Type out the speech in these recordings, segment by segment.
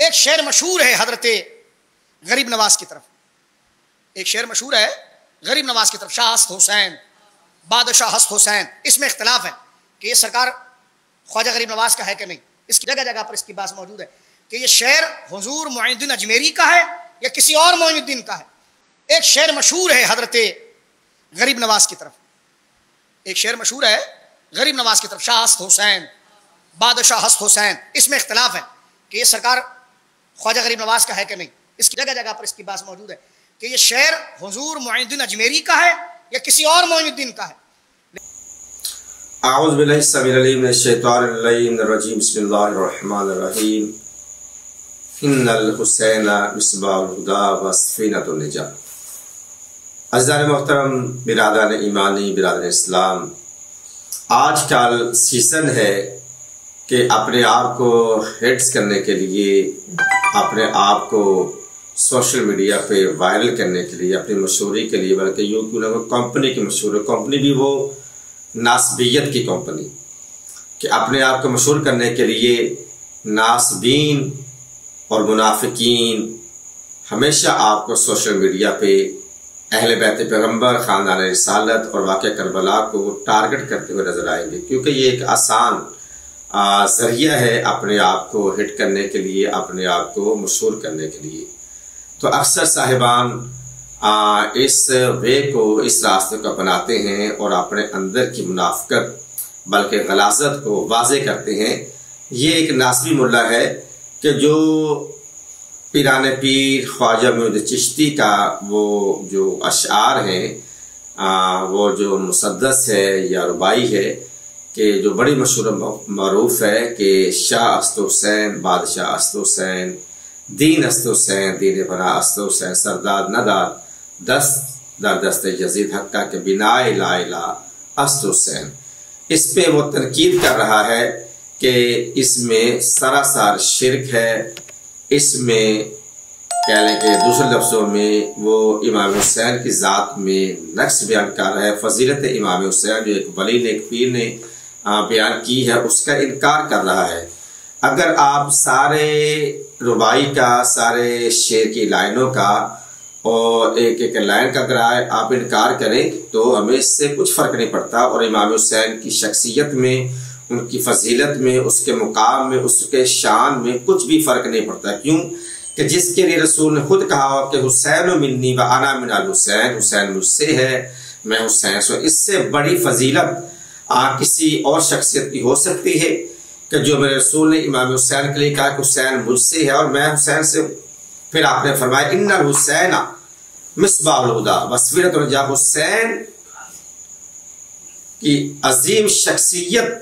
एक शेर मशहूर है हजरत गरीब नवाज की तरफ, एक शेर मशहूर है गरीब नवाज की तरफ, शाह हस्त हुसैन बादशाह हस्त हुसैन। इसमें इख्तलाफ है कि ये सरकार ख्वाजा गरीब नवाज का है कि नहीं। इसकी जगह जगह पर इसकी बात मौजूद है कि ये शेर हुजूर मोइनुद्दीन अजमेरी का है या किसी और मोइनुद्दीन का है। एक शेर मशहूर है हजरत गरीब नवाज की तरफ, एक शेर मशहूर है गरीब नवाज की तरफ, शाह हस्त हुसैन बादशाह हस्त हुसैन। इसमें इख्तलाफ है कि ये सरकार ख्वाजा गरीब नवाज का है कि नहीं। इसकी जगह जगह पर इसकी बात मौजूद है कि ये शेर हुजूर मोइनुद्दीन अजमेरी का है या किसी और मोइनुद्दीन का है। आऊज़ु बिल्लाहि समीउल अलीम मिनश शैतानिर रजीम, बिस्मिल्लाहिर रहमानिर रहीम। इन्नल हुसैना मिस्बाहुल हुदा व सफ़ीनतुन निजात। अज़ीज़ान मोहतरम, बिरादरान ईमानी, बिरादरान इस्लाम, आजकल सीज़न है कि अपने आप को हिट्स करने के लिए, अपने आप को सोशल मीडिया पे वायरल करने के लिए, अपनी मशहूरी के लिए, बल्कि यूँ क्यों ना वो कंपनी की मशहूर, कंपनी भी वो नासबियत की कंपनी, कि अपने आप को मशहूर करने के लिए नासबीन और मुनाफिकीन हमेशा आपको सोशल मीडिया पे अहले बैत पैगम्बर, ख़ानदान रिसालत और वाक़या करबला को टारगेट करते हुए नजर आएंगे, क्योंकि ये एक आसान जरिया है अपने आप को हिट करने के लिए, अपने आप को मशहूर करने के लिए। तो अक्सर साहिबान इस वे को, इस रास्ते को अपनाते हैं और अपने अंदर की मुनाफिकत बल्कि गलाजत को वाजे करते हैं। ये एक नासबी मुल्ला है कि जो पीराने पीर ख्वाजा मोइनुद्दीन चिश्ती का वो जो अशआर हैं, वो जो मुसद्दस है या रुबाई है, कि जो बड़ी मशहूर मरूफ है कि शाह हस्त हुसैन बादशाह हस्त हुसैन, दीन हस्त हुसैन दीन बना हस्त हुसैन, सरदार नदार दस्त दर दस्त यजीद हक्का के बिनाए ला इला हस्त हुसैन। इस पे वो तनकीद कर रहा है कि इसमें सरासर शिरक है। इसमें कह लें कि दूसरे लफ्ज़ों में वो इमाम हुसैन की ज़ात में नक्स बयान कर रहा है। फजीलत इमाम हुसैन जो एक वली ने, एक पीर ने बयान की है, उसका इनकार कर रहा है। अगर आप सारे रुबाई का, सारे शेर की लाइनों का और एक एक लाइन का अगर आप इनकार करें तो हमें इससे कुछ फ़र्क नहीं पड़ता। और इमाम हुसैन की शख्सियत में, उनकी फजीलत में, उसके मुकाम में, उसके शान में कुछ भी फ़र्क नहीं पड़ता। क्यों कि जिसके लिए रसूल ने खुद कहा कि हुसैन मिन्नी व अना मिनल हुसैन, हुसैन मुझसे है, मैं हुसैन से। इससे बड़ी फजीलत किसी और शख्सियत की हो सकती है कि जो मेरे रसूल ने इमाम हुसैन के लिए कहा कि हुसैन मुझसे है और मैं हुसैन से। फिर आपने फरमाया इन्नल हुसैना मिस्बाहुल हुदा व सफ़ीनतुन निजात। हुसैन की अजीम शख्सियत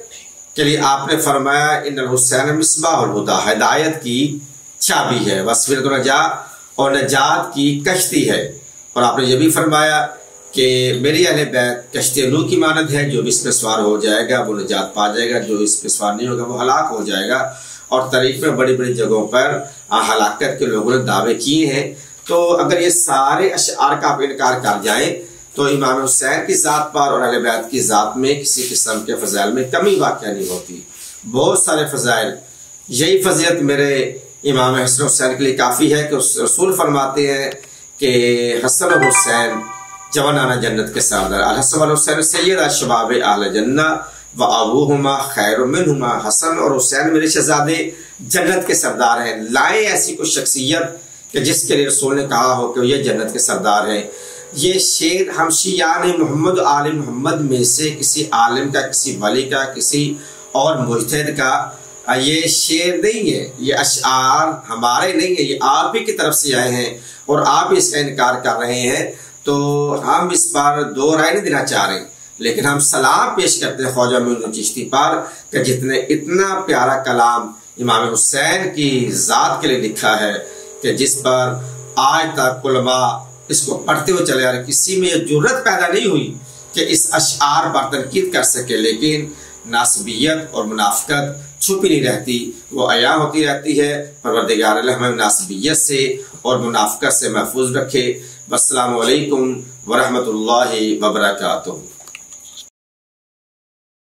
के लिए आपने फरमाया इन्नल हुसैन मिस्बाहुल हुदा, हिदायत की चाबी है, व सफ़ीनतुन निजात और नजात की कश्ती है। और आपने ये भी फरमाया कि मेरी अहले बैत कश्ती नूह की मानद है, जो भी इस पर सवार हो जाएगा वो निजात पा जाएगा, जो इस पर सवार नहीं होगा वो हलाक हो जाएगा। और तारीख में बड़ी बड़ी जगहों पर हलाकत के लोगों ने दावे किए हैं। तो अगर ये सारे अशआर का आप इनकार कर जाएं तो इमाम हुसैन की ज़ात पर और अहले बैत की ज़ात में किसी किस्म के फ़ज़ाइल में कमी वाक़या नहीं होती। बहुत सारे फ़ज़ाइल, यही फजीलत मेरे इमाम हसन हुसैन के लिए काफ़ी है कि रसूल फरमाते हैं कि हसन और हुसैन जवानाना जन्नत के सरदार, अल हसन वल हुसैन सय्यद शबाब अहल जन्नत व अबूहुमा खैरुम मिनहुमा। हसन और हुसैन मेरे शहजादे जन्नत के सरदार हैं। लाए ऐसी कोई शख्सियत कि जिसके लिए रसूल ने कहा हो कि ये जन्नत के सरदार हैं। ये शेर हम शियान मोहम्मद आल मोहम्मद में से किसी आलिम का, किसी वली का, किसी और मुजतहिद का ये शेर नहीं है, ये अशआर हमारे नहीं है, ये आप ही की तरफ से आए हैं और आप इसका इनकार कर रहे हैं। तो हम इस पर दो राय नहीं देना चाह रहे, लेकिन हम सलाम पेश करते हैं ख्वाजा मोइनुद्दीन चिश्ती पर कि जितने इतना प्यारा कलाम इमाम हुसैन की ज़ात के लिए लिखा है कि जिस पर आज तक उलमा इसको पढ़ते हुए चले आ रहे, किसी में यह जुर्रत पैदा नहीं हुई कि इस अशआर पर तनकीद कर सके। लेकिन नासबियत और मुनाफिकत छुपी नहीं रहती, वो अया होती रहती है। परवरदिगार हमें नासबियत से और मुनाफिकत से महफूज रखे। अस्सलामु अलैकुम व रहमतुल्लाहि व बरकातुहू।